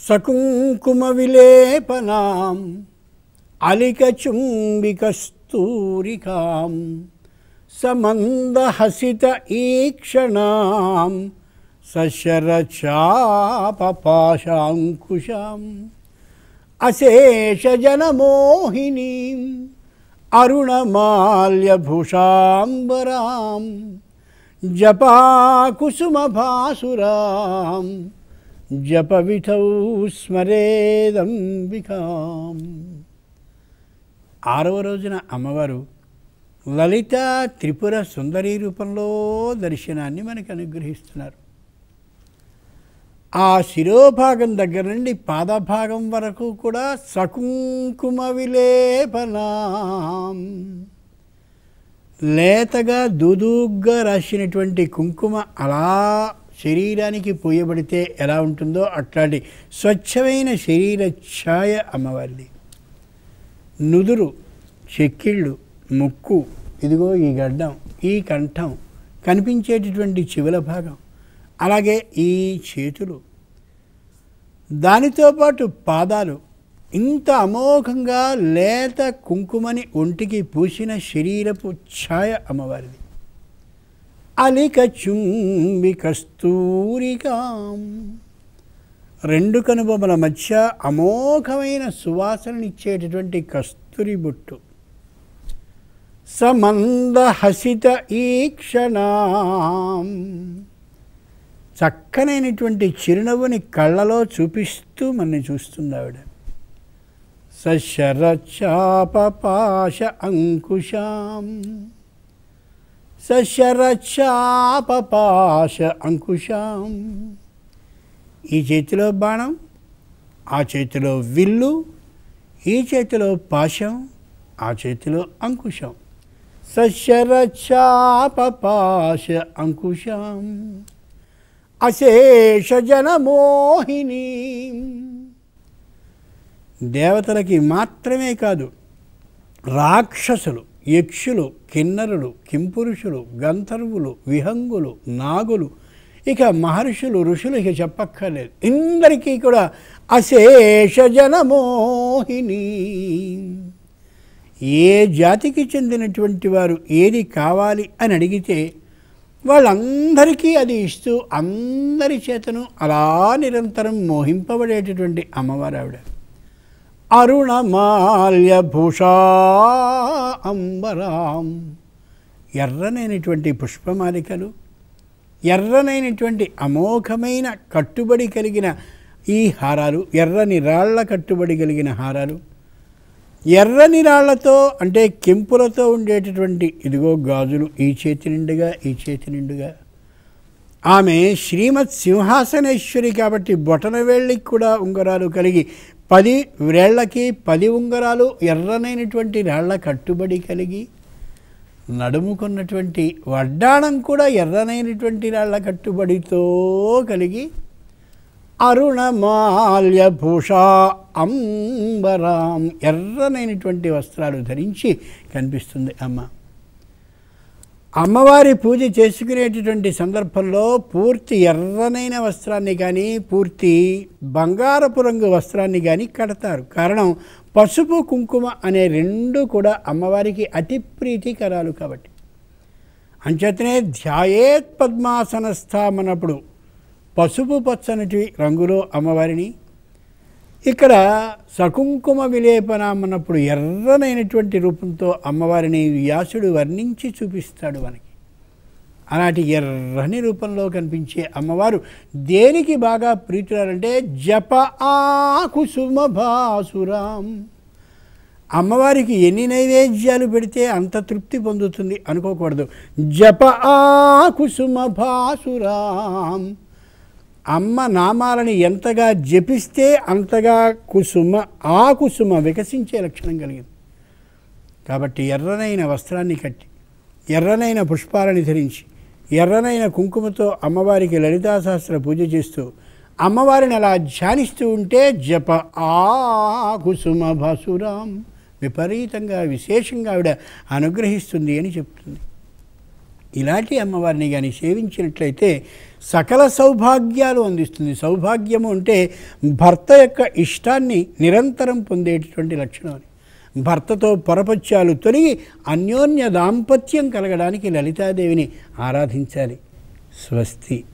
సకుంకుమవిలేపనాం అలికచుంబికస్తూరికాం సమందహసిత ఈక్షణాం సశరచాపపాశాంకుశాం అశేషజనమోహినీం అరుణమాల్యభూషాంబరాం జపాకుసుమభాసురాం జపవిధౌ స్మరేదంబికాం. 6వ రోజున అమ్మవారు లలిత త్రిపుర సుందరి రూపంలో దర్శనాన్ని మనకు అనుగ్రహిస్తున్నారు. ఆ శిరోభాగం దగ్గర నుండి పాదభాగం వరకు కూడా సకుంకుమ విలేపనాం, లేతగా దూదూగ్గా రాసినటువంటి కుంకుమ అలా శరీరానికి పూయబడితే ఎలా ఉంటుందో అట్లాంటి స్వచ్ఛమైన శరీర ఛాయ అమ్మవారిది. నుదురు, చెక్కిళ్ళు, ముక్కు, ఇదిగో ఈ గడ్డం, ఈ కంఠం, కనిపించేటటువంటి చెవుల భాగం, అలాగే ఈ చేతులు, దానితో పాటు పాదాలు, ఇంత అమోఘంగా లేత కుంకుమని ఒంటికి పూసిన శరీరపు ఛాయ అమ్మవారిది. అలికచుంబికస్తూరికాం, 2 కనుబొమ్మల మధ్య అమోఘమైన సువాసననిచ్చేటటువంటి కస్తూరి బొట్టు. సమందహసిత ఈక్షణాం, చక్కనైనటువంటి చిరునవ్వుని కళ్ళలో చూపిస్తూ మనని చూస్తుంది ఆవిడ. సశరచాపపాశ అంకుశాం, సశరచాపపాశ అంకుశాం. ఈ చేతిలో బాణం, ఆ చేతిలో విల్లు, ఈ చేతిలో పాశం, ఆ చేతిలో అంకుశం. సశరచాపపాశ అంకుశాం అశేషజనమోహిని. దేవతలకి మాత్రమే కాదు, రాక్షసులు, యక్షులు, కిన్నరులు, కింపురుషులు, గంధర్వులు, విహంగులు, నాగులు, ఇక మహర్షులు, ఋషులు ఇక చెప్పక్కర్లేదు, ఇందరికీ కూడా అశేషజనమోహిని. ఏ జాతికి చెందినటువంటి వారు ఏది కావాలి అని అడిగితే వాళ్ళందరికీ అది ఇస్తూ అందరి చేతను అలా నిరంతరం మోహింపబడేటటువంటి అమ్మవారు ఆవిడ. అరుణమాల్యభూషా అంబరాం, ఎర్రనైనటువంటి పుష్పమాలికలు, ఎర్రనైనటువంటి అమోఘమైన కట్టుబడి కలిగిన ఈ హారాలు, ఎర్రని రాళ్ల కట్టుబడి కలిగిన హారాలు, ఎర్రని రాళ్లతో అంటే కెంపులతో ఉండేటటువంటి ఇదిగో గాజులు, ఈ చేతి నిండుగా, ఈ చేతి నిండుగా. ఆమె శ్రీమత్ సింహాసనేశ్వరి కాబట్టి బొటన వేళ్ళకి కూడా ఉంగరాలు కలిగి 10 వేళ్లకి 10 ఉంగరాలు ఎర్రనైనటువంటి రాళ్ల కట్టుబడి కలిగి, నడుముకున్నటువంటి వడ్డాణం కూడా ఎర్రనైనటువంటి రాళ్ల కట్టుబడితో కలిగి, అరుణమాల్యభూషా అంబరాం, ఎర్రనైనటువంటి వస్త్రాలు ధరించి కనిపిస్తుంది అమ్మ. అమ్మవారి పూజ చేసుకునేటటువంటి సందర్భంలో పూర్తి ఎర్రనైన వస్త్రాన్ని కానీ పూర్తి బంగారపు రంగు వస్త్రాన్ని కానీ కడతారు. కారణం పసుపు కుంకుమ అనే 2 కూడా అమ్మవారికి అతి ప్రీతికరాలు కాబట్టి. అంచేతనే ధ్యాయేత్ పద్మాసనస్థామన్నప్పుడు పసుపు పచ్చనటి రంగులో అమ్మవారిని, ఇక్కడ సకుంకుమ విలేపనామన్నప్పుడు ఎర్రనైనటువంటి రూపంతో అమ్మవారిని వ్యాసుడు వర్ణించి చూపిస్తాడు మనకి. అలాంటి ఎర్రని రూపంలో కనిపించే అమ్మవారు దేనికి బాగా ప్రీతురాలంటే జప ఆకుసుమ భాసురాం. అమ్మవారికి ఎన్ని నైవేద్యాలు పెడితే అంత తృప్తి పొందుతుంది అనుకోకూడదు. జప ఆకుసుమ భాసురాం, అమ్మ నామాలని ఎంతగా జపిస్తే అంతగా కుసుమ వికసించే లక్షణం కలిగింది. కాబట్టి ఎర్రనైన వస్త్రాన్ని కట్టి, ఎర్రనైన పుష్పాలని ధరించి, ఎర్రనైన కుంకుమతో అమ్మవారికి లలితా సహస్ర పూజ చేస్తూ అమ్మవారిని అలా ధ్యానిస్తూ ఉంటే జప కుసుమ భాసురాం విపరీతంగా విశేషంగా ఆవిడ అనుగ్రహిస్తుంది అని చెప్తుంది. ఇలాంటి అమ్మవారిని కానీ సేవించినట్లయితే సకల సౌభాగ్యాలు అందిస్తుంది. సౌభాగ్యము అంటే భర్త యొక్క ఇష్టాన్ని నిరంతరం పొందేటటువంటి లక్షణం అని. భర్తతో పొరపత్యాలు తొలగి అన్యోన్య దాంపత్యం కలగడానికి లలితాదేవిని ఆరాధించాలి. స్వస్తి.